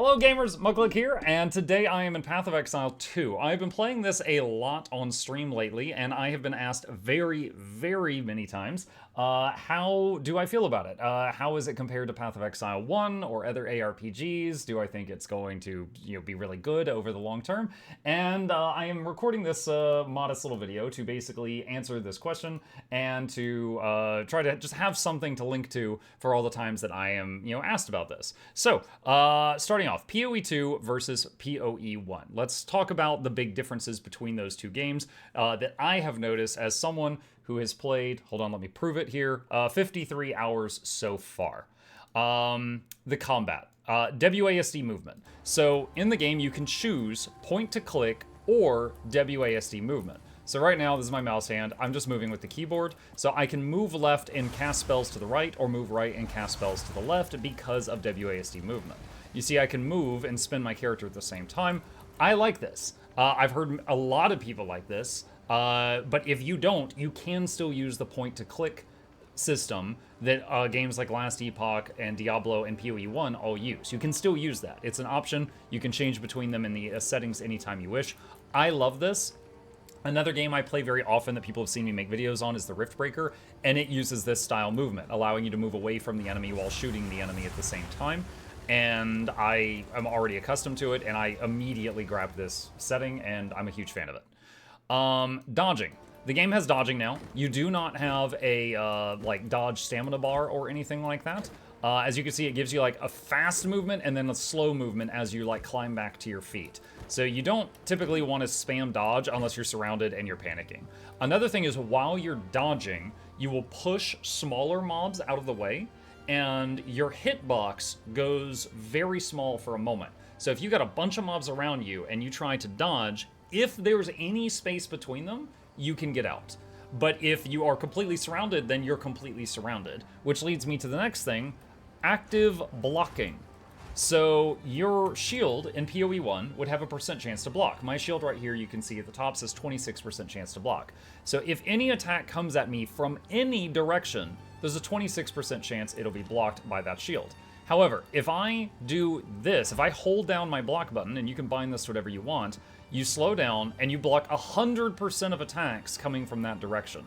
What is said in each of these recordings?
Hello gamers, Mukluk here, and today I am in Path of Exile 2. I've been playing this a lot on stream lately, and I have been asked very, very many times, how do I feel about it? How is it compared to Path of Exile 1 or other ARPGs? Do I think it's going to be really good over the long term? And I am recording this modest little video to basically answer this question and to try to just have something to link to for all the times that I am asked about this. So, starting off, PoE 2 versus PoE 1. Let's talk about the big differences between those two games that I have noticed as someone who has played, hold on, let me prove it here, 53 hours so far. The combat. WASD movement. So in the game, you can choose point to click or WASD movement. So right now, this is my mouse hand. I'm just moving with the keyboard. So I can move left and cast spells to the right, or move right and cast spells to the left because of WASD movement. You see, I can move and spin my character at the same time. I like this. I've heard a lot of people like this. But if you don't, you can still use the point-to-click system that games like Last Epoch and Diablo and PoE 1 all use. You can still use that. It's an option. You can change between them in the settings anytime you wish. I love this. Another game I play very often that people have seen me make videos on is the Riftbreaker, and it uses this style movement, allowing you to move away from the enemy while shooting the enemy at the same time. And I am already accustomed to it, and I immediately grabbed this setting, and I'm a huge fan of it. Dodging. The game has dodging now. You do not have a, like, dodge stamina bar or anything like that. As you can see, it gives you, like, a fast movement and then a slow movement as you, like, climb back to your feet. So you don't typically want to spam dodge unless you're surrounded and you're panicking. Another thing is, while you're dodging, you will push smaller mobs out of the way, and your hitbox goes very small for a moment. So if you got a bunch of mobs around you and you try to dodge, if there's any space between them, you can get out. But if you are completely surrounded, then you're completely surrounded. Which leads me to the next thing, active blocking. So your shield in PoE 1 would have a % chance to block. My shield right here, you can see at the top, says 26% chance to block. So if any attack comes at me from any direction, there's a 26% chance it'll be blocked by that shield. However, if I do this, if I hold down my block button, and you can bind this to whatever you want, you slow down and you block 100% of attacks coming from that direction.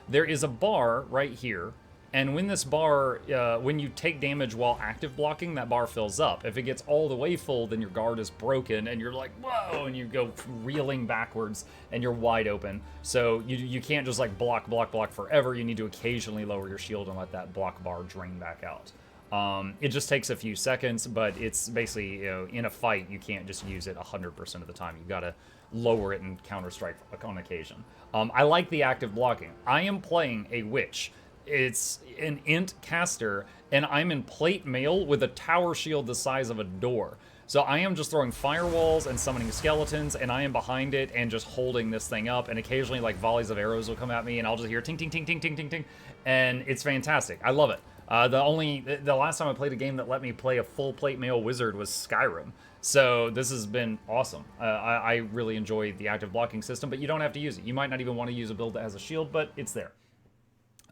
There is a bar right here, and when this bar, when you take damage while active blocking, that bar fills up. If it gets all the way full, then your guard is broken, and you're like, whoa, and you go reeling backwards, and you're wide open. So you can't just like block forever. You need to occasionally lower your shield and let that block bar drain back out. It just takes a few seconds, but it's basically, in a fight, you can't just use it 100% of the time. You've got to lower it and counter-strike on occasion. I like the active blocking. I am playing a witch. It's an int caster, and I'm in plate mail with a tower shield the size of a door. So I am just throwing firewalls and summoning skeletons, and I am behind it and just holding this thing up, and occasionally, like, volleys of arrows will come at me, and I'll just hear ting, ting, ting, ting, ting, ting, ting, and it's fantastic. I love it. The last time I played a game that let me play a full plate mail wizard was Skyrim. So this has been awesome. I really enjoy the active blocking system, but you don't have to use it. You might not even want to use a build that has a shield, but it's there.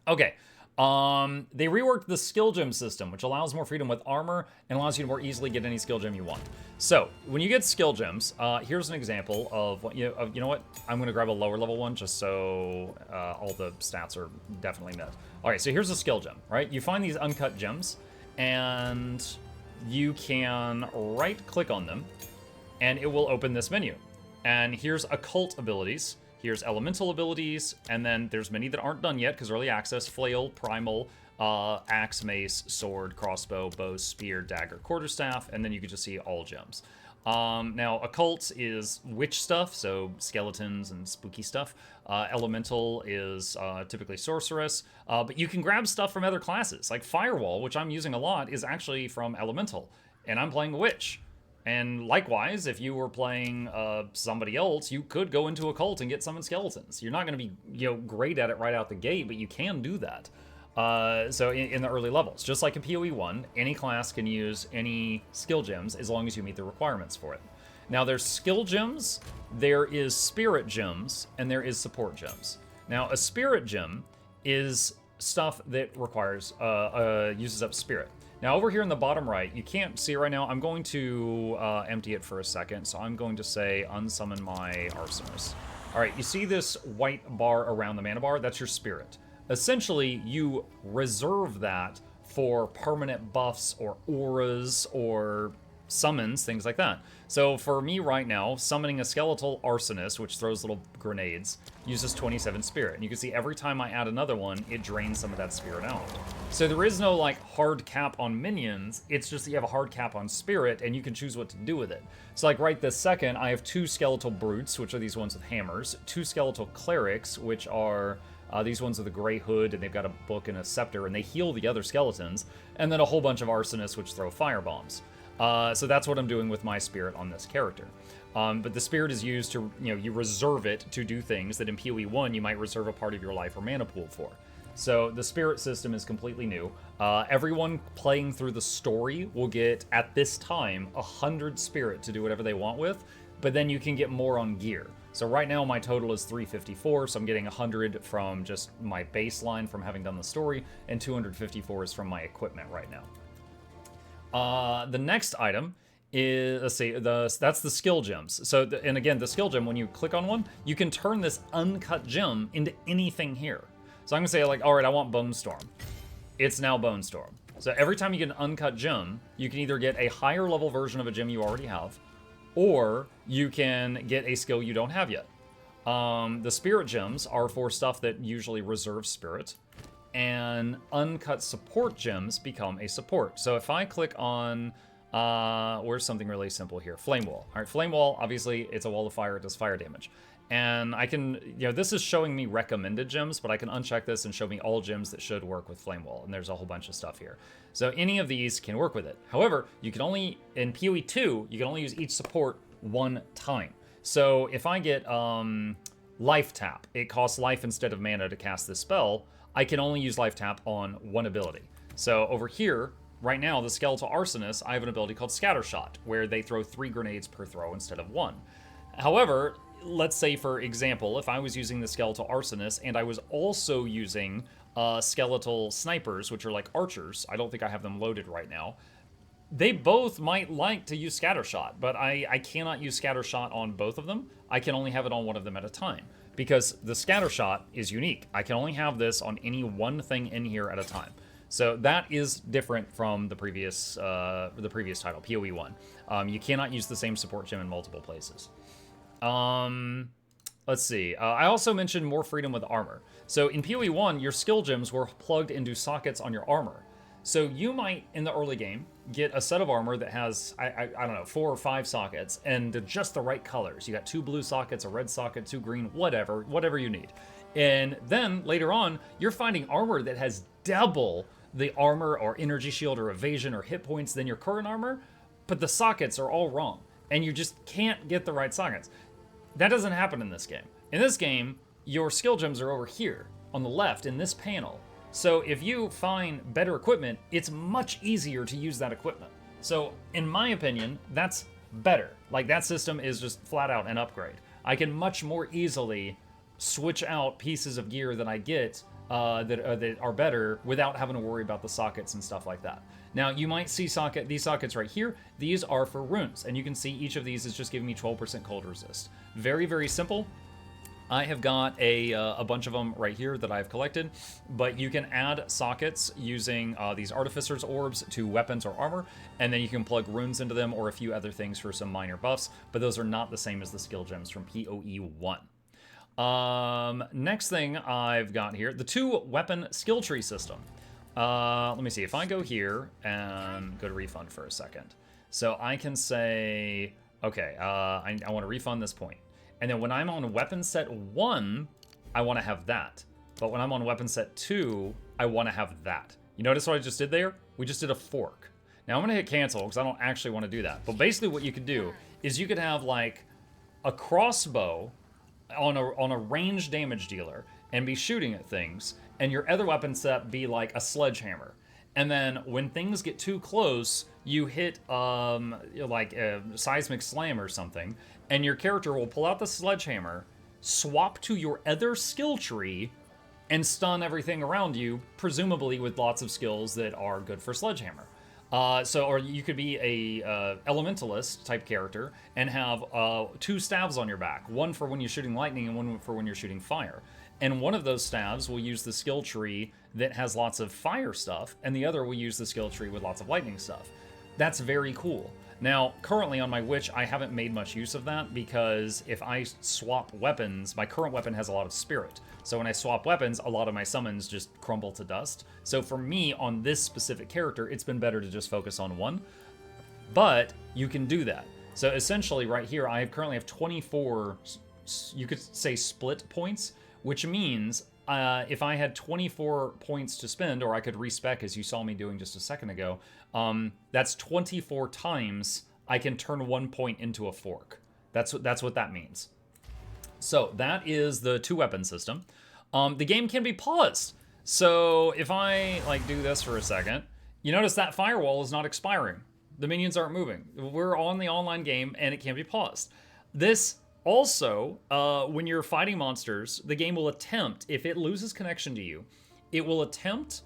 Okay. They reworked the skill gem system, which allows more freedom with armor and allows you to more easily get any skill gem you want. So when you get skill gems, here's an example of what you know what? I'm going to grab a lower level one just so all the stats are definitely met. All right, so here's a skill gem, right? You find these uncut gems, and you can right-click on them, and it will open this menu. And here's occult abilities. Here's elemental abilities, and then there's many that aren't done yet because early access: flail, primal, axe, mace, sword, crossbow, bow, spear, dagger, quarterstaff, and then you can just see all gems. Now, occult is witch stuff, so skeletons and spooky stuff. Elemental is typically sorceress, but you can grab stuff from other classes. Like Firewall, which I'm using a lot, is actually from Elemental, and I'm playing a witch. And likewise, if you were playing somebody else, you could go into occult and get summon skeletons. You're not going to be great at it right out the gate, but you can do that. So in the early levels, just like in PoE 1, any class can use any skill gems as long as you meet the requirements for it. Now there's skill gems, there is spirit gems, and there is support gems. Now a spirit gem is stuff that requires uses up spirit. Now over here in the bottom right, you can't see it right now. I'm going to empty it for a second. So I'm going to say unsummon my Arsonist. All right, you see this white bar around the mana bar? That's your spirit. Essentially, you reserve that for permanent buffs or auras or summons, things like that. So for me right now, summoning a skeletal arsonist, which throws little grenades, uses 27 spirit. And you can see every time I add another one, it drains some of that spirit out. So there is no like hard cap on minions, it's just that you have a hard cap on spirit and you can choose what to do with it. So like right this second, I have 2 skeletal brutes, which are these ones with hammers, 2 skeletal clerics, which are these ones with a gray hood, and they've got a book and a scepter, and they heal the other skeletons, and then a whole bunch of arsonists which throw firebombs. So that's what I'm doing with my spirit on this character. But the spirit is used to, you reserve it to do things that in PoE 1 you might reserve a part of your life or mana pool for. So the spirit system is completely new. Everyone playing through the story will get, at this time, 100 spirit to do whatever they want with, but then you can get more on gear. So right now my total is 354, so I'm getting 100 from just my baseline from having done the story, and 254 is from my equipment right now. The next item is, let's see, that's the skill gems. So, and again, the skill gem, when you click on one, you can turn this uncut gem into anything here. So I'm gonna say like, all right, I want Bone Storm. It's now Bone Storm. So every time you get an uncut gem, you can either get a higher level version of a gem you already have, or you can get a skill you don't have yet. The spirit gems are for stuff that usually reserves spirit, and uncut support gems become a support. So if I click on, where's something really simple here? Flame Wall. All right, Flame Wall, obviously it's a wall of fire, it does fire damage. And I can, this is showing me recommended gems, but I can uncheck this and show me all gems that should work with Flame Wall, and there's a whole bunch of stuff here. So any of these can work with it. However, you can only, in PoE 2, you can only use each support one time. So if I get Life Tap, it costs life instead of mana to cast this spell, I can only use Life Tap on one ability. So over here, right now, the Skeletal Arsonist, I have an ability called Scattershot, where they throw 3 grenades per throw instead of 1. However, let's say, for example, if I was using the Skeletal Arsonist and I was also using Skeletal Snipers, which are like archers, I don't think I have them loaded right now, they both might like to use Scattershot, but I cannot use Scattershot on both of them. I can only have it on one of them at a time, because the Scattershot is unique. I can only have this on any one thing in here at a time. So that is different from the previous title, PoE 1. You cannot use the same support gem in multiple places. Let's see. I also mentioned more freedom with armor. So in PoE 1, your skill gems were plugged into sockets on your armor. So you might, in the early game, get a set of armor that has, I don't know, 4 or 5 sockets, and they're just the right colors. You got 2 blue sockets, a red socket, 2 green, whatever you need. And then, later on, you're finding armor that has double the armor or energy shield or evasion or hit points than your current armor, but the sockets are all wrong, and you just can't get the right sockets. That doesn't happen in this game. In this game, your skill gems are over here, on the left, in this panel. So if you find better equipment, it's much easier to use that equipment. So in my opinion, that's better. Like, that system is just flat out an upgrade. I can much more easily switch out pieces of gear that I get that are better without having to worry about the sockets and stuff like that. Now, you might see these sockets right here. These are for runes, and you can see each of these is just giving me 12% cold resist. Very, very simple. I have got a bunch of them right here that I've collected, but you can add sockets using these Artificer's Orbs to weapons or armor, and then you can plug runes into them or a few other things for some minor buffs, but those are not the same as the skill gems from PoE 1. Next thing I've got here, the 2-weapon skill tree system. Let me see, if I go here and go to refund for a second. So I can say, okay, I want to refund this point. And then when I'm on weapon set 1, I want to have that. But when I'm on weapon set 2, I want to have that. You notice what I just did there? We just did a fork. Now I'm going to hit cancel because I don't actually want to do that. But basically what you could do is you could have like a crossbow on a ranged damage dealer and be shooting at things, and your other weapon set be like a sledgehammer. And then when things get too close, you hit like a seismic slam or something, and your character will pull out the sledgehammer, swap to your other skill tree, and stun everything around you, presumably with lots of skills that are good for sledgehammer. Or you could be a elementalist type character and have 2 staves on your back, one for when you're shooting lightning and one for when you're shooting fire. And one of those staves will use the skill tree that has lots of fire stuff, and the other will use the skill tree with lots of lightning stuff. That's very cool. Now, currently on my witch, I haven't made much use of that because if I swap weapons, my current weapon has a lot of spirit. So when I swap weapons, a lot of my summons just crumble to dust. So for me, on this specific character, it's been better to just focus on one. But you can do that. So essentially right here, I currently have 24, you could say split points, which means if I had 24 points to spend, or I could respec as you saw me doing just a second ago, that's 24 times I can turn 1 point into a fork. That's what that means. So that is the 2-weapon system. The game can be paused. So if I do this for a second, you notice that firewall is not expiring. The minions aren't moving. We're on the online game and it can be paused. This also, when you're fighting monsters, the game will attempt, if it loses connection to you, it will attempt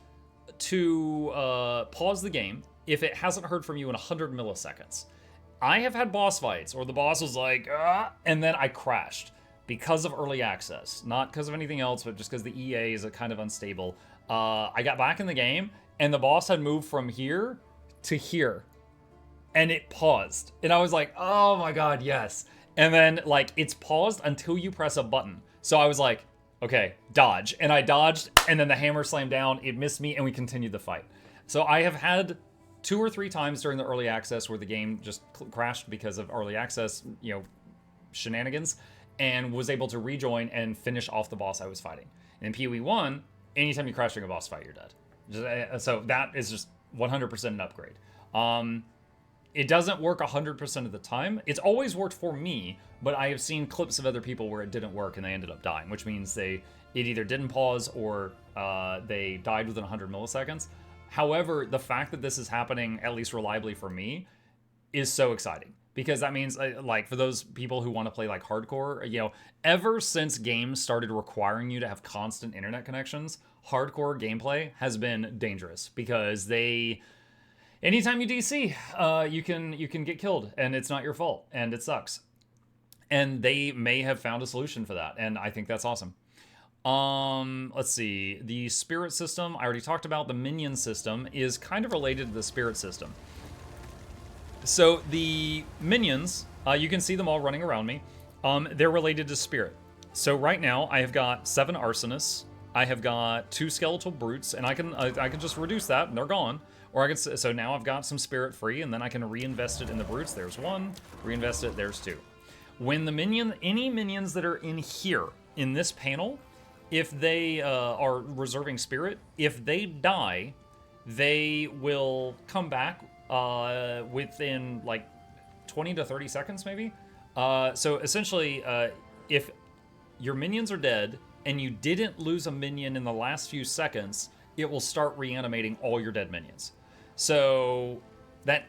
to pause the game if it hasn't heard from you in 100 milliseconds. I have had boss fights where the boss was like, ah, and then I crashed because of early access. Not because of anything else, but just because the EA is kind of unstable. I got back in the game, and the boss had moved from here to here. And it paused. And I was like, oh my god, yes. And then, it's paused until you press a button. So I was like, okay, dodge. And I dodged, and then the hammer slammed down, it missed me, and we continued the fight. So I have had 2 or 3 times during the early access where the game just crashed because of early access, shenanigans, and was able to rejoin and finish off the boss I was fighting. And in PoE 1, anytime you crash during a boss fight, you're dead. So that is just 100% an upgrade. It doesn't work 100% of the time. It's always worked for me, but I have seen clips of other people where it didn't work and they ended up dying, which means it either didn't pause or they died within 100 milliseconds. However, the fact that this is happening, at least reliably for me, is so exciting. Because that means, for those people who want to play hardcore, ever since games started requiring you to have constant internet connections, hardcore gameplay has been dangerous because anytime you DC, you can get killed and it's not your fault and it sucks. And they may have found a solution for that, and I think that's awesome. Let's see. The spirit system, I already talked about. The minion system is kind of related to the spirit system. So the minions, you can see them all running around me. They're related to spirit. So right now I have got 7 arsonists. I have got 2 skeletal brutes, and I can just reduce that and they're gone. Or so now I've got some spirit free, and then I can reinvest it in the brutes. There's 1, reinvest it, there's 2. When any minions that are in here, in this panel, if they are reserving spirit, if they die, they will come back within 20 to 30 seconds maybe. So essentially, if your minions are dead and you didn't lose a minion in the last few seconds, it will start reanimating all your dead minions. So that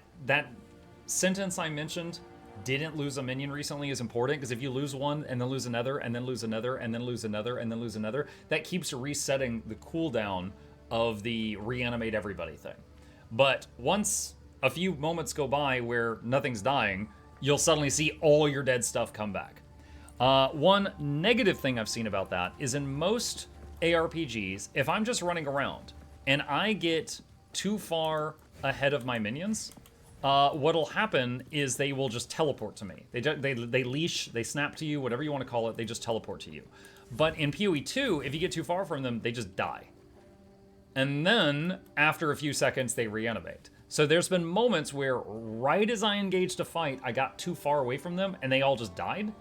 sentence I mentioned, didn't lose a minion recently, is important, because if you lose one and then lose another and then lose another and then lose another and then lose another, that keeps resetting the cooldown of the reanimate everybody thing. But once a few moments go by where nothing's dying, you'll suddenly see all your dead stuff come back. One negative thing I've seen about that is in most ARPGs, if I'm just running around and I get too far ahead of my minions, what'll happen is they will just teleport to me. They leash, they snap to you, whatever you want to call it, they just teleport to you. But in PoE 2, if you get too far from them, they just die. And then, after a few seconds, they reanimate. So there's been moments where, right as I engaged a fight, I got too far away from them, and they all just died.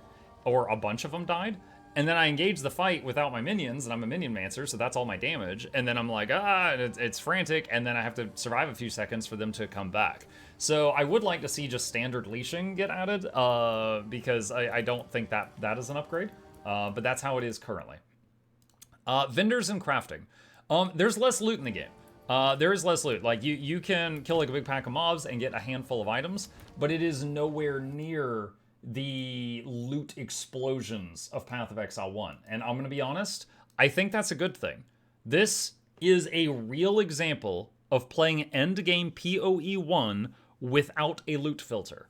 Or a bunch of them died. And then I engaged the fight without my minions, and I'm a minion mancer, so that's all my damage. And then I'm like, it's frantic, and then I have to survive a few seconds for them to come back. So I would like to see just standard leashing get added, because I don't think that is an upgrade. But that's how it is currently. Vendors and crafting. There's less loot in the game. There is less loot. Like, you can kill a big pack of mobs and get a handful of items, but it is nowhere near the loot explosions of Path of Exile 1. And I'm going to be honest, I think that's a good thing. This is a real example of playing endgame PoE 1 without a loot filter.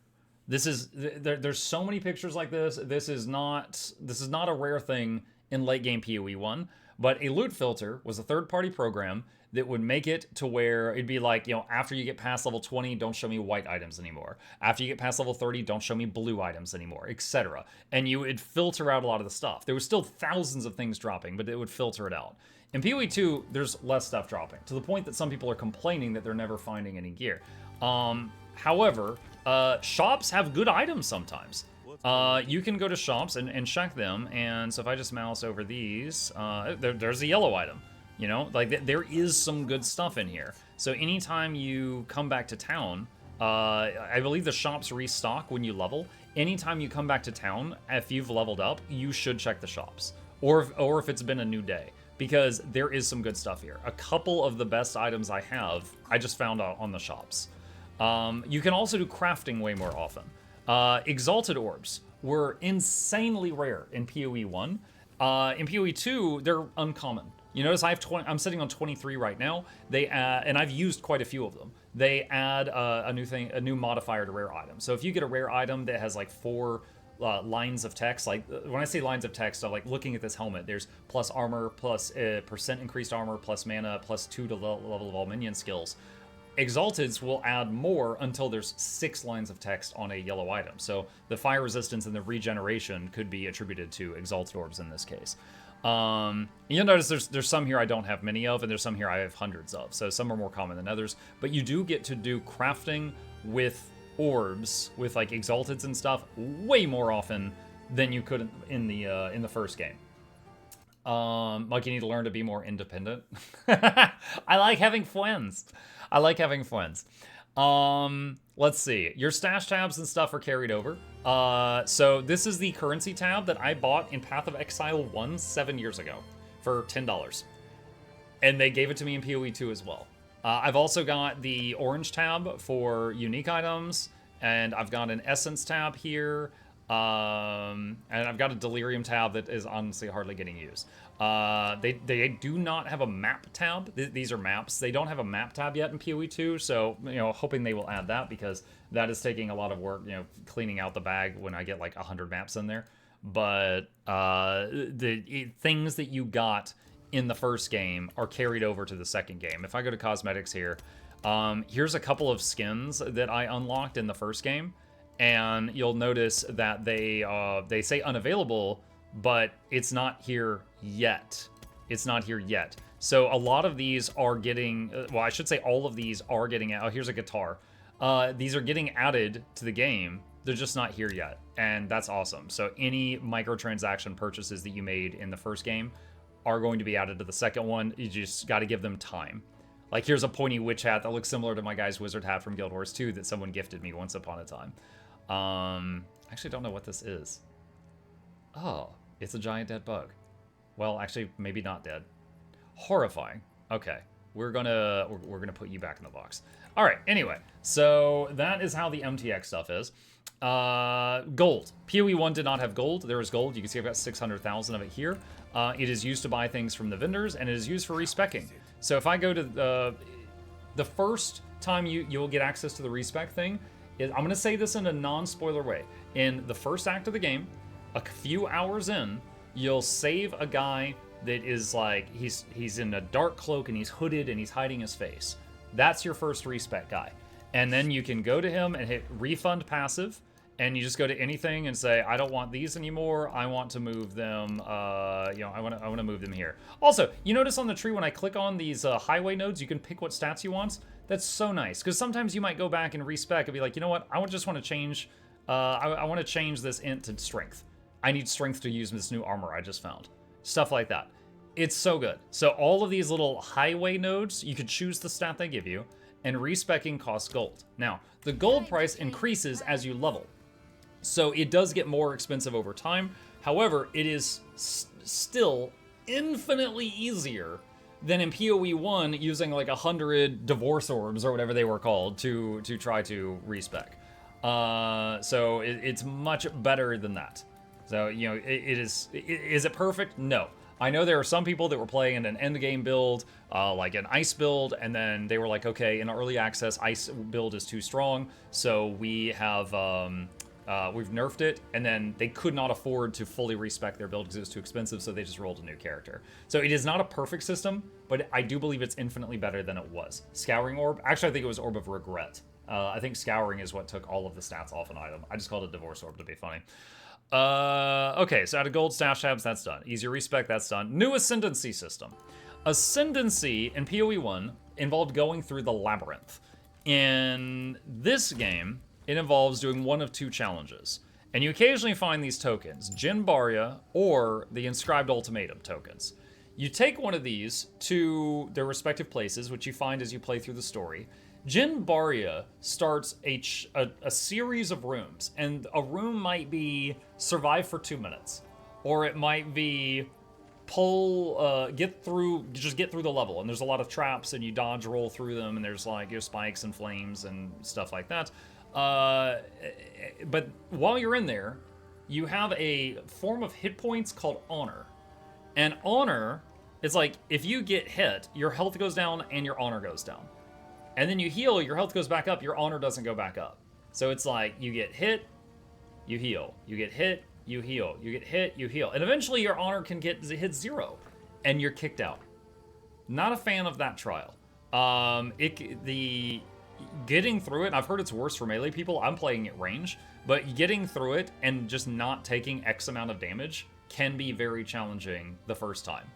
This is there's so many pictures like this. This is not a rare thing in late game PoE 1, but a loot filter was a third-party program that would make it to where it'd be like, after you get past level 20, don't show me white items anymore. After you get past level 30, don't show me blue items anymore, etc. And you would filter out a lot of the stuff. There was still thousands of things dropping, but it would filter it out. In PoE 2, there's less stuff dropping, to the point that some people are complaining that they're never finding any gear. However, shops have good items sometimes. You can go to shops and check them, and so if I just mouse over these, there's a yellow item. Like there is some good stuff in here. So anytime you come back to town, I believe the shops restock when you level. Anytime you come back to town, if you've leveled up, you should check the shops. Or if it's been a new day, because there is some good stuff here. A couple of the best items I have, I just found out on the shops. You can also do crafting way more often. Exalted orbs were insanely rare in PoE 1. In PoE 2, they're uncommon. You notice I'm sitting on 23 right now. They add, and I've used quite a few of them. They add a new modifier to rare items. So if you get a rare item that has like 4 lines of text, like when I say lines of text, so like looking at this helmet, there's plus armor, plus percent increased armor, plus mana, plus 2 to level of all minion skills. Exalteds will add more until there's 6 lines of text on a yellow item. So the fire resistance and the regeneration could be attributed to Exalted orbs in this case. You'll notice there's some here I don't have many of, and there's some here I have hundreds of. So some are more common than others. But you do get to do crafting with orbs, with like Exalteds and stuff, way more often than you could in the first game. Like you need to learn to be more independent. I like having friends. Let's see. Your stash tabs and stuff are carried over. So this is the currency tab that I bought in Path of Exile 1 7 years ago for $10. And they gave it to me in PoE 2 as well. I've also got the orange tab for unique items, and I've got an essence tab here. And I've got a delirium tab that is honestly hardly getting used. They do not have a map tab. These are maps. They don't have a map tab yet in PoE 2, so hoping they will add that, because that is taking a lot of work, cleaning out the bag when I get like 100 maps in there. But the things that you got in the first game are carried over to the second game. If I go to cosmetics here, here's a couple of skins that I unlocked in the first game. And you'll notice that they say unavailable, but it's not here yet. It's not here yet. So a lot of these are getting, well, I should say all of these are getting, oh, here's a guitar. These are getting added to the game. They're just not here yet. And that's awesome. So any microtransaction purchases that you made in the first game are going to be added to the second one. You just got to give them time. Like here's a pointy witch hat that looks similar to my guy's wizard hat from Guild Wars 2 that someone gifted me once upon a time. I actually don't know what this is. Oh, it's a giant dead bug. Well, actually, maybe not dead. Horrifying. Okay, we're gonna put you back in the box. All right. Anyway, so that is how the MTX stuff is. Gold. PoE 1 did not have gold. There is gold. You can see I've got 600,000 of it here. It is used to buy things from the vendors, and it is used for respecking. So if I go to the first time you'll get access to the respec thing, I'm going to say this in a non-spoiler way. In the first act of the game, a few hours in, you'll save a guy that is like, he's in a dark cloak and he's hooded and he's hiding his face. That's your first respec guy. And then you can go to him and hit refund passive, and you just go to anything and say, I don't want these anymore. I want to move them, I want to move them here. Also, you notice on the tree when I click on these highway nodes, you can pick what stats you want. That's so nice, because sometimes you might go back and respec and be like, you know what, I just want to change, I want to change this int to strength. I need strength to use this new armor I just found. Stuff like that. It's so good. So all of these little highway nodes, you could choose the stat they give you, and respecking costs gold. Now, the gold price increases as you level. So it does get more expensive over time. However, it is still infinitely easier than in PoE 1 using like 100 divorce orbs or whatever they were called to try to respec. So it's much better than that. So, is it perfect? No. I know there are some people that were playing an endgame build, like an ice build, and then they were like, okay, in early access, ice build is too strong, so we have we've nerfed it, and then they could not afford to fully respec their build because it was too expensive, so they just rolled a new character. So it is not a perfect system, but I do believe it's infinitely better than it was. Scouring Orb, actually I think it was Orb of Regret. I think Scouring is what took all of the stats off an item. I just called it Divorce Orb to be funny. Okay, so out of gold stash tabs, that's done. Easier respec, that's done. New Ascendancy system. Ascendancy in PoE 1 involved going through the labyrinth. In this game, it involves doing one of two challenges. And you occasionally find these tokens, Jin Barya or the Inscribed Ultimatum tokens. You take one of these to their respective places, which you find as you play through the story. Jin Barya starts a series of rooms, and a room might be survive for 2 minutes, or it might be get through the level, and there's a lot of traps, and you dodge roll through them, and there's like your spikes and flames and stuff like that. But while you're in there, you have a form of hit points called honor, and honor is like if you get hit, your health goes down and your honor goes down. And then you heal, your health goes back up, your honor doesn't go back up. So it's like, you get hit, you heal. You get hit, you heal. You get hit, you heal. And eventually your honor can hit 0, and you're kicked out. Not a fan of that trial. Getting through it, I've heard it's worse for melee people, I'm playing at range, but getting through it and just not taking X amount of damage can be very challenging the first time.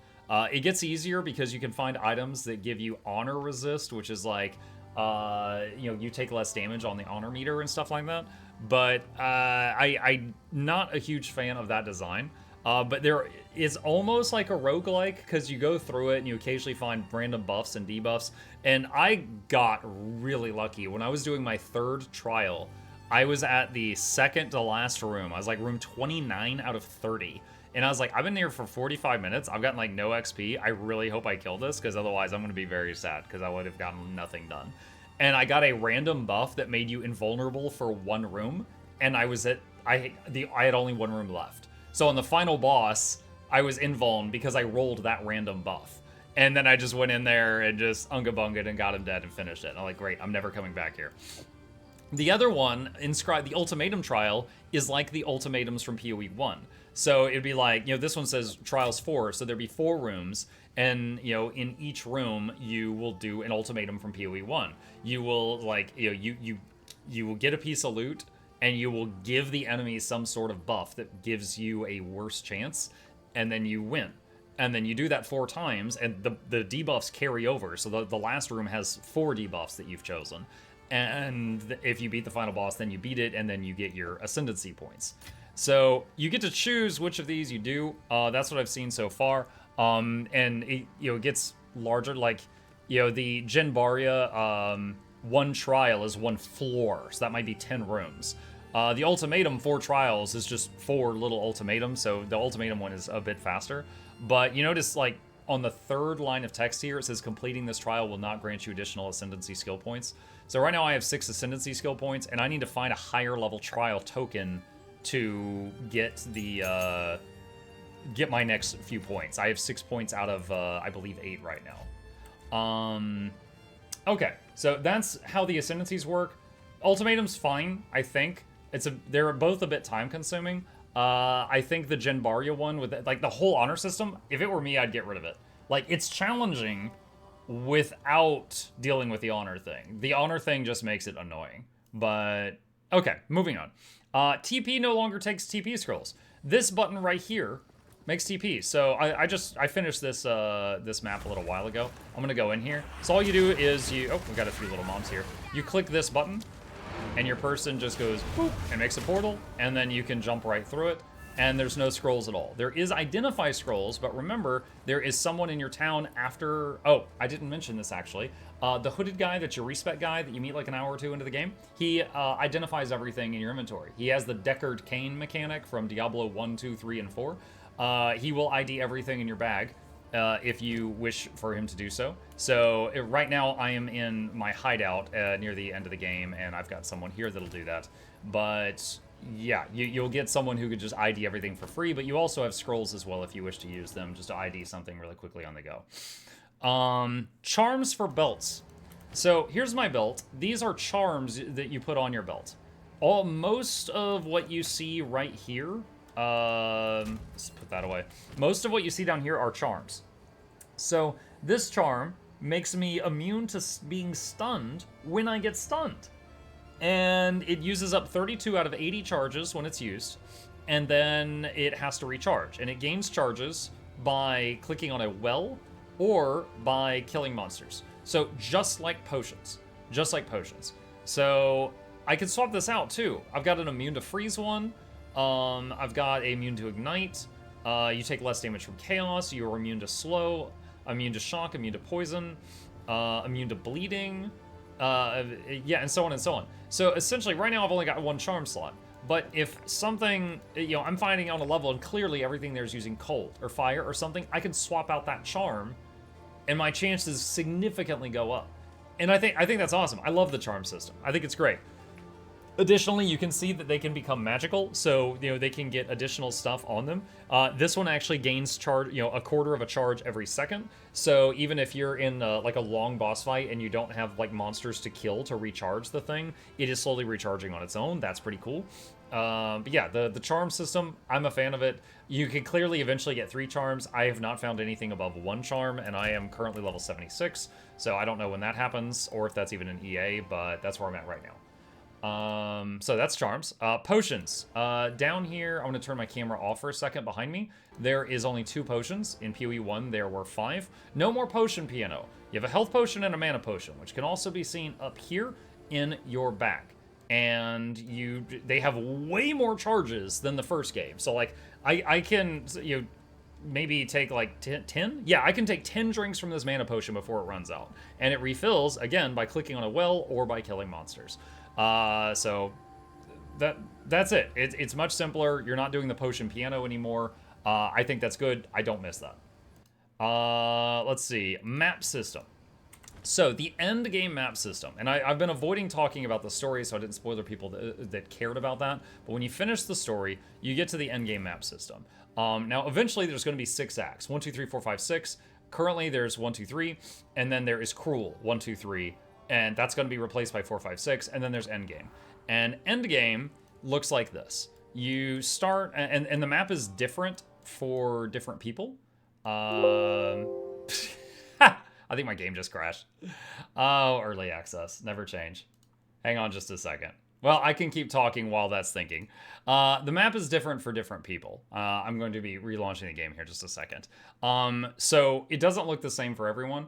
It gets easier because you can find items that give you honor resist, which is like, you take less damage on the honor meter and stuff like that. But I'm not a huge fan of that design. But there is almost like a roguelike because you go through it and you occasionally find random buffs and debuffs. And I got really lucky. When I was doing my 3rd trial, I was at the second to last room. I was like room 29 out of 30. And I was like, I've been here for 45 minutes. I've gotten like no XP. I really hope I kill this because otherwise I'm going to be very sad because I would have gotten nothing done. And I got a random buff that made you invulnerable for 1 room. And I had only 1 room left. So on the final boss, I was invuln because I rolled that random buff. And then I just went in there and just unga-bunged and got him dead and finished it. And I'm like, great, I'm never coming back here. The other one, the Ultimatum Trial, is like the ultimatums from PoE 1. So it'd be like, this one says Trials 4, so there'd be 4 rooms, and, in each room, you will do an ultimatum from PoE 1. You will, like, you will get a piece of loot, and you will give the enemy some sort of buff that gives you a worse chance, and then you win. And then you do that 4 times, and the debuffs carry over, so the last room has 4 debuffs that you've chosen. And if you beat the final boss, then you beat it, and then you get your Ascendancy points. So you get to choose which of these you do. That's what I've seen so far. And it gets larger. Like, the Jin Barya 1 trial is 1 floor, so that might be 10 rooms. The Ultimatum 4 trials is just 4 little ultimatums, so the Ultimatum one is a bit faster. But you notice, like, on the 3rd line of text here, it says completing this trial will not grant you additional Ascendancy skill points. So right now I have 6 Ascendancy skill points, and I need to find a higher level trial token to get get my next few points. I have 6 points out of, I believe, 8 right now. Okay, so that's how the Ascendancies work. Ultimatum's fine, I think. They're both a bit time consuming. I think the Jin Barya one with like the whole honor system, if it were me, I'd get rid of it. Like, it's challenging without dealing with the honor thing. The honor thing just makes it annoying. But okay, moving on. TP no longer takes TP scrolls. This button right here makes TP. So I finished this this map a little while ago. I'm gonna go in here. So all you do is we got a few little mobs here. You click this button, and your person just goes boop and makes a portal, and then you can jump right through it. And there's no scrolls at all. There is identify scrolls, but remember, there is someone in your town after... Oh, I didn't mention this, actually. The hooded guy, that's your respec guy that you meet like an hour or 2 into the game, he identifies everything in your inventory. He has the Deckard Cain mechanic from Diablo 1, 2, 3, and 4. He will ID everything in your bag if you wish for him to do so. So right now, I am in my hideout near the end of the game, and I've got someone here that'll do that. But... yeah, you'll get someone who could just ID everything for free, but you also have scrolls as well if you wish to use them just to ID something really quickly on the go. Charms for belts. So here's my belt. These are charms that you put on your belt. Most of what you see right here, let's put that away. Most of what you see down here are charms. So this charm makes me immune to being stunned when I get stunned. And it uses up 32 out of 80 charges when it's used, and then it has to recharge. And it gains charges by clicking on a well or by killing monsters. So just like potions. Just like potions. So I could swap this out too. I've got an immune to freeze one. I've got a immune to ignite. You take less damage from chaos. You are immune to slow, immune to shock, immune to poison, immune to bleeding. Yeah, and so on and so on. So essentially, right now I've only got one charm slot. But if something, I'm finding on a level and clearly everything there's using cold or fire or something, I can swap out that charm, and my chances significantly go up. And I think that's awesome. I love the charm system. I think it's great. Additionally, you can see that they can become magical, so they can get additional stuff on them. This one actually gains charge, a quarter of a charge every second. So even if you're in like a long boss fight and you don't have like monsters to kill to recharge the thing, it is slowly recharging on its own. That's pretty cool. But yeah, the charm system, I'm a fan of it. You can clearly eventually get 3 charms. I have not found anything above 1 charm, and I am currently level 76. So I don't know when that happens or if that's even an EA, but that's where I'm at right now. So that's charms. Potions. Down here, I'm going to turn my camera off for a second behind me. There is only 2 potions. In PoE 1, there were 5. No more potion piano. You have a health potion and a mana potion, which can also be seen up here in your back. And they have way more charges than the first game. So like, I can, maybe take like 10? Yeah, I can take 10 drinks from this mana potion before it runs out. And it refills, again, by clicking on a well or by killing monsters. So that's it. It's much simpler. You're not doing the potion piano anymore. I think that's good. I don't miss that. Let's see. Map system. So the end game map system, and I've been avoiding talking about the story so I didn't spoil people that cared about that, but when you finish the story, you get to the end game map system. Now, eventually there's going to be 6 acts. 1, 2, 3, 4, 5, 6. Currently there's 1, 2, 3, and then there is Cruel, 1, 2, 3, and that's going to be replaced by 4, 5, 6, and then there's Endgame. And Endgame looks like this. You start, and the map is different for different people. I think my game just crashed. Oh, early access. Never change. Hang on just a second. Well, I can keep talking while that's thinking. The map is different for different people. I'm going to be relaunching the game here just a second. So it doesn't look the same for everyone,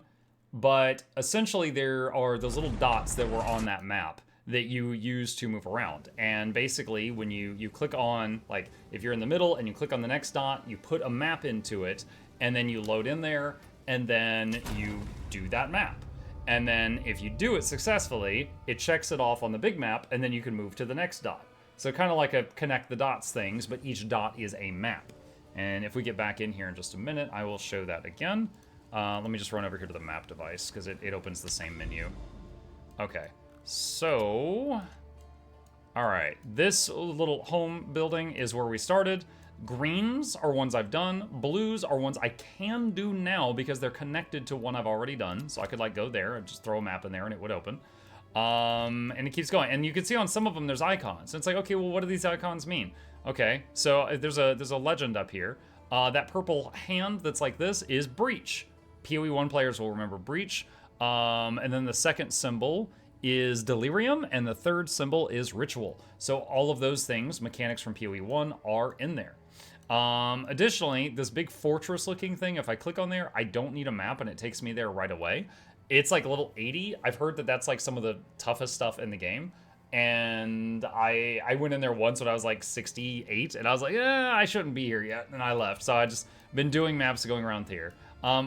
but essentially there are those little dots that were on that map that you use to move around. And basically when you click on, like if you're in the middle and you click on the next dot, you put a map into it, and then you load in there, and then you do that map. And then if you do it successfully, it checks it off on the big map, and then you can move to the next dot. So kind of like a connect the dots things, but each dot is a map. And if we get back in here in just a minute, I will show that again. Let me just run over here to the map device, because it opens the same menu. Okay, so... Alright, this little home building is where we started. Greens are ones I've done. Blues are ones I can do now because they're connected to one I've already done. So I could like go there and just throw a map in there and it would open. And it keeps going. And you can see on some of them there's icons. And it's like, okay, well, what do these icons mean? Okay, so there's a legend up here. That purple hand that's like this is Breach. PoE 1 players will remember Breach. And then the second symbol is Delirium, and the third symbol is Ritual. So all of those things, mechanics from PoE 1, are in there. Additionally, this big fortress looking thing, if I click on there, I don't need a map and it takes me there right away. It's like level 80. I've heard that that's like some of the toughest stuff in the game. And I went in there once when I was like 68 and I was like, I shouldn't be here yet. And I left. So I just been doing maps going around here.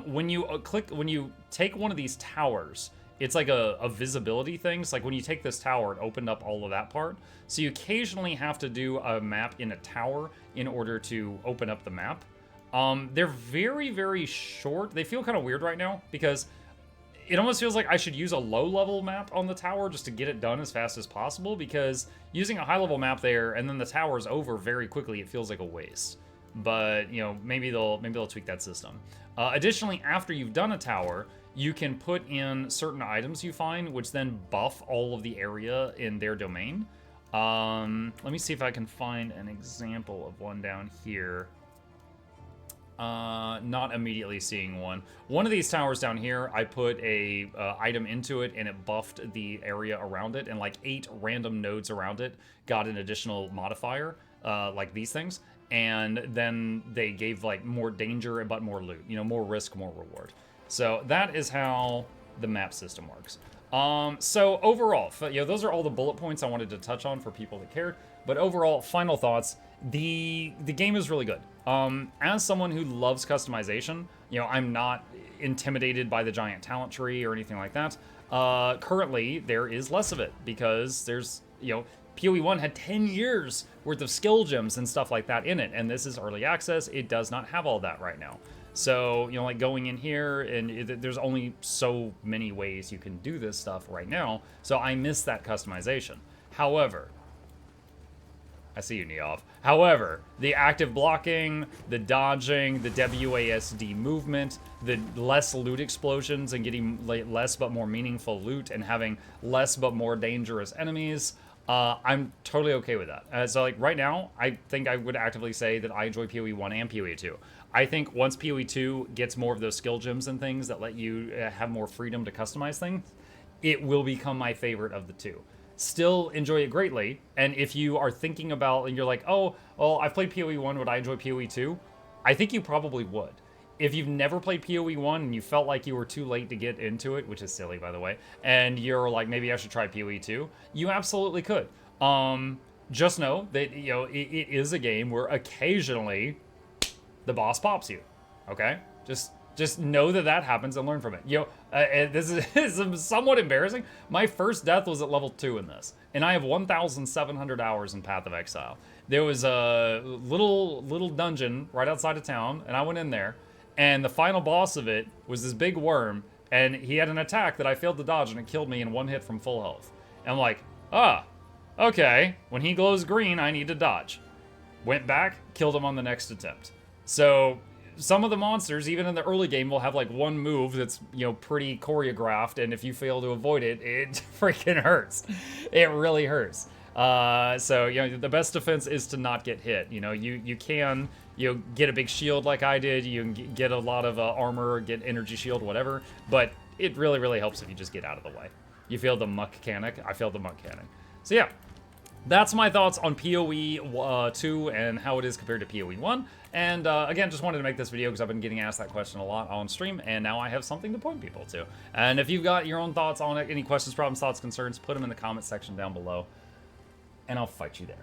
When you take one of these towers, it's like a visibility thing. It's like when you take this tower, it opened up all of that part. So you occasionally have to do a map in a tower in order to open up the map. They're very, very short. They feel kind of weird right now because it almost feels like I should use a low-level map on the tower just to get it done as fast as possible, because using a high-level map there and then the tower's over very quickly, it feels like a waste. But, you know, maybe they'll tweak that system. Additionally, after you've done a tower, you can put in certain items you find, which then buff all of the area in their domain. Let me see if I can find an example of one down here. Not immediately seeing one. One of these towers down here, I put a item into it and it buffed the area around it, and like 8 random nodes around it got an additional modifier, like these things. And then they gave like more danger but more loot, you know, more risk, more reward. So that is how the map system works. So overall, you know, those are all the bullet points I wanted to touch on for people that cared. But overall, final thoughts, the game is really good. As someone who loves customization, you know, I'm not intimidated by the giant talent tree or anything like that. Currently, there is less of it because there's, you know, PoE 1 had 10 years worth of skill gems and stuff like that in it, and this is early access. It does not have all that right now. So, you know, like going in here, and there's only so many ways you can do this stuff right now, so I miss that customization. However, I see you, Neov. However, the active blocking, the dodging, the WASD movement, the less loot explosions and getting less but more meaningful loot and having less but more dangerous enemies, I'm totally okay with that. So like right now, I think I would actively say that I enjoy PoE 1 and PoE 2. I think once PoE 2 gets more of those skill gems and things that let you have more freedom to customize things, it will become my favorite of the two. Still enjoy it greatly, and if you are thinking about, and you're like, oh, well, I've played PoE 1, would I enjoy PoE 2? I think you probably would. If you've never played PoE 1 and you felt like you were too late to get into it, which is silly, by the way, and you're like, maybe I should try PoE 2, you absolutely could. Just know that, you know, it is a game where occasionally the boss pops you, okay? Just know that that happens and learn from it. You know, this is somewhat embarrassing. My first death was at level 2 in this, and I have 1,700 hours in Path of Exile. There was a little dungeon right outside of town, and I went in there, and the final boss of it was this big worm, and he had an attack that I failed to dodge, and it killed me in 1 hit from full health. And I'm like, okay, when he glows green, I need to dodge. Went back, killed him on the next attempt. So some of the monsters, even in the early game, will have like one move that's, you know, pretty choreographed, and if you fail to avoid it, it freaking hurts. It really hurts. So, you know, the best defense is to not get hit. You know, you can, you know, get a big shield like I did, you can get a lot of armor, get energy shield, whatever, but it really, really helps if you just get out of the way. You failed the mechanic, I failed the mechanic. So yeah, that's my thoughts on PoE 2 and how it is compared to PoE 1. And again, just wanted to make this video because I've been getting asked that question a lot on stream, and now I have something to point people to. And if you've got your own thoughts on it, any questions, problems, thoughts, concerns, put them in the comment section down below, and I'll fight you there.